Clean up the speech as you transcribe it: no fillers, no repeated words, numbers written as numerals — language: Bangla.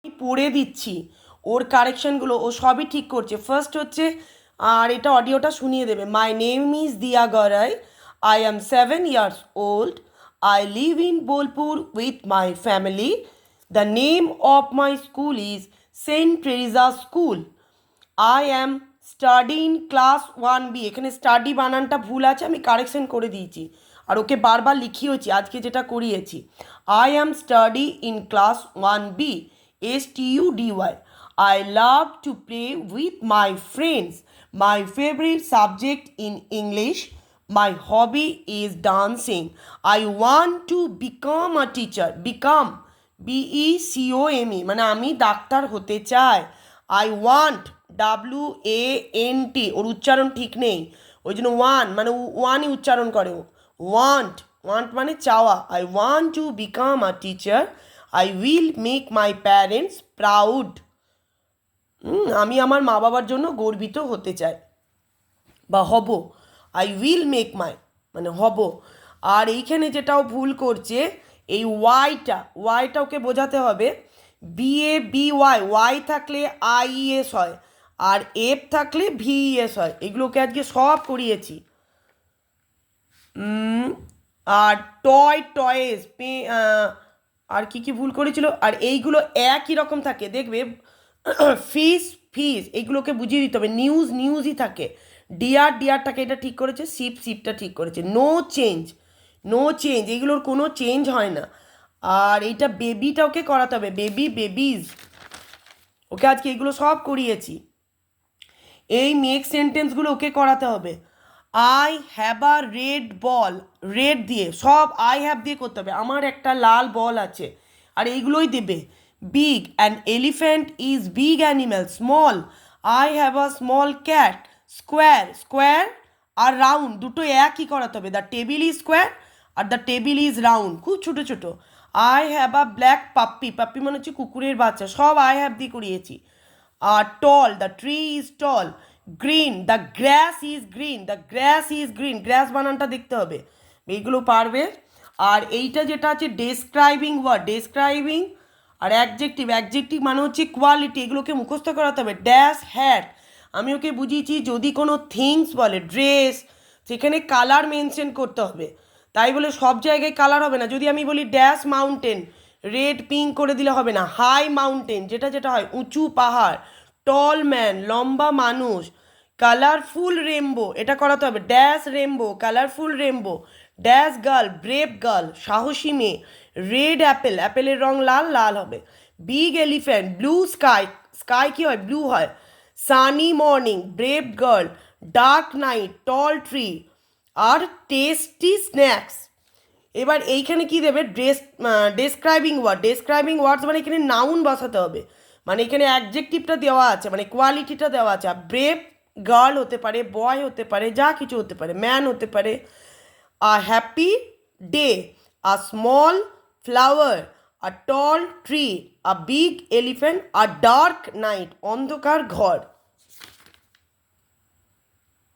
পড়ে দিচ্ছি ওর কারেকশনগুলো, ও সবই ঠিক করছে। ফার্স্ট হচ্ছে, আর এটা অডিওটা শুনিয়ে দেবে। মাই name is Diya Garai, I am 7 years old, I live in Bolpur with my family, the name of my school is Saint Teresa school, I am study in class 1B। এখানে স্টাডি বানানটা ভুল আছে, আমি কারেকশন করে দিয়েছি আর ওকে বারবার লিখিয়েছি আজকে যেটা করিয়েছি। I am study in class 1B, STUDY। I love to play with my friends. My favorite subject in English. My hobby is dancing. I want to become a teacher. Become, BECOME, মানে আমি ডাক্তার হতে চাই। I want, WANT, ওর উচ্চারণ ঠিক নেই, ওই জন্য ওয়ান মানে ওয়ানই উচ্চারণ করে ও। ওয়ান্ট, ওয়ান্ট মানে চাওয়া। I want to become a teacher, I will make my parents proud. আমি আমার মা বাবার জন্য গর্বিত হতে চাই বা হব। আই উইল মেক মাই মানে হব। আর এইখানে যেটাও ভুল করছে, এই ওয়াইটা ওকে বোঝাতে হবে। BABY, ওয়াই থাকলে IES হয়, আর এফ থাকলে VES হয়। এগুলোকে আজকে সব করিয়েছি। আর টয়েস আর কি ভুল করেছিল। আর এইগুলো একই রকম থাকে দেখবে। ফিস এইগুলোকে বুঝিয়ে দিতে হবে। নিউজই থাকে। ডিয়ার থাকে, এটা ঠিক করেছে। শিপটা ঠিক করেছে। নো চেঞ্জ, এইগুলোর কোনো চেঞ্জ হয় না। আর এইটা বেবিটা ওকে করাতে হবে। বেবিজ, ওকে আজকে এগুলো সব করিয়েছি। এই মেক সেন্টেন্সগুলো ওকে করাতে হবে। I have a red ball, red দিয়ে সব আই হ্যাভ দিয়ে করতে হবে। আমার একটা লাল বল আছে, আর এইগুলোই দেবে। Big, an elephant is big animal. Small, I have a small cat. Square আর রাউন্ড দুটো একই করাতে হবে। দ্য টেবিল ইজ স্কোয়ার আর দ্য টেবিল ইজ রাউন্ড, খুব ছোটো ছোটো। I have a black puppy মানে হচ্ছে কুকুরের বাচ্চা, সব আই হ্যাভ দিয়ে করিয়েছি। আর tall, the tree is tall. Green, the grass is green, grass বানানটা দেখতে হবে। এইগুলো পারবে। আর এইটা যেটা আছে ডেসক্রাইবিং ওয়ার্ড, আর অ্যাডজেক্টিভ মানে হচ্ছে কোয়ালিটি, এগুলোকে মুখস্থ করাতে হবে। ড্যাশ হ্যাট, আমি ওকে বুঝিয়েছি যদি কোনো থিংস বলে, ড্রেস, সেখানে কালার মেনশন করতে হবে। তাই বলে সব জায়গায় কালার হবে না। যদি আমি বলি ড্যাশ মাউন্টেন, রেড পিঙ্ক করে দিলে হবে না। হাই মাউন্টেন, যেটা হয় উঁচু পাহাড়। টল ম্যান, লম্বা মানুষ। কালারফুল রেমবো, এটা করাতে হবে। Dash Rambo, colourful Rambo. Dash girl, brave girl, সাহসী মেয়ে। রেড অ্যাপেলের রং লাল হবে। বিগ এলিফ্যান্ট, ব্লু স্কাই কি হয়, ব্লু হয়। Sunny morning, brave girl. Dark night, tall tree. আর টেস্টি স্ন্যাক্স। এবার এইখানে কি দেবে, ডেসক্রাইবিং ওয়ার্ডস মানে এখানে নাউন বসাতে হবে। মানে এখানে অ্যাডজেক্টিভটা দেওয়া আছে, মানে কোয়ালিটিটা দেওয়া আছে। ব্রেভ গার্ল হতে পারে, বয় হতে পারে, যা কিছু হতে পারে, ম্যান হতে পারে। A happy day, a small flower, a tall tree, a big elephant, a dark night, অন্ধকার ঘর।